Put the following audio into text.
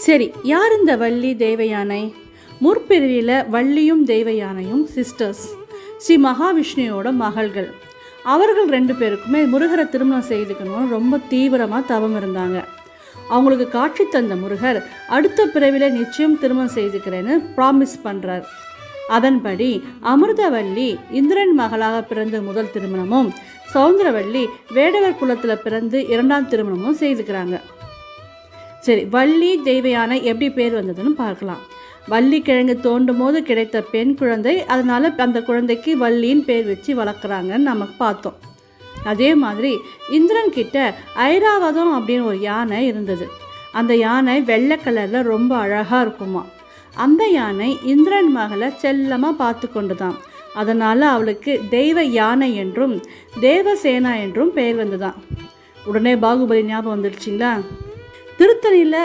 சரி, யார் இந்த வள்ளி தெய்வ யானை? முற்பிறவியில் வள்ளியும் தெய்வ யானையும் சிஸ்டர்ஸ், ஸ்ரீ மகாவிஷ்ணுவோட மகள்கள். அவர்கள் 2 பேருக்குமே முருகரை திருமணம் செய்துக்கணும்னு ரொம்ப தீவிரமாக தவம் இருந்தாங்க. அவங்களுக்கு காட்சி தந்த முருகர் அடுத்த பிறவியில் நிச்சயம் திருமணம் செய்துக்கிறேன்னு ப்ராமிஸ் பண்ணுறார். அதன்படி அமிர்தவல்லி இந்திரன் மகளாக பிறந்த முதல் திருமணமும், சௌந்தரவல்லி வேடவர் குலத்தில் பிறந்து 2ஆம் திருமணமும் செய்துக்கிறாங்க. சரி, வள்ளி தெய்வ யானை எப்படி பேர் வந்ததுன்னு பார்க்கலாம். வள்ளி கிழங்கு தோண்டும் போது கிடைத்த பெண் குழந்தை, அதனால் அந்த குழந்தைக்கு வள்ளின்னு பேர் வச்சு வளர்க்குறாங்கன்னு நமக்கு பார்த்தோம். அதே மாதிரி இந்திரன் கிட்ட ஐராவதம் அப்படின்னு ஒரு யானை இருந்தது. அந்த யானை வெள்ளை கலரில் ரொம்ப அழகாக இருக்குமா. அந்த யானை இந்திரன் மகளை செல்லமாக பார்த்து கொண்டு தான். அதனால் அவளுக்கு தெய்வ யானை என்றும் தேவசேனா என்றும் பெயர் வந்துதான். உடனே பாகுபலி ஞாபகம் வந்துடுச்சிங்களா? திருத்தணியில்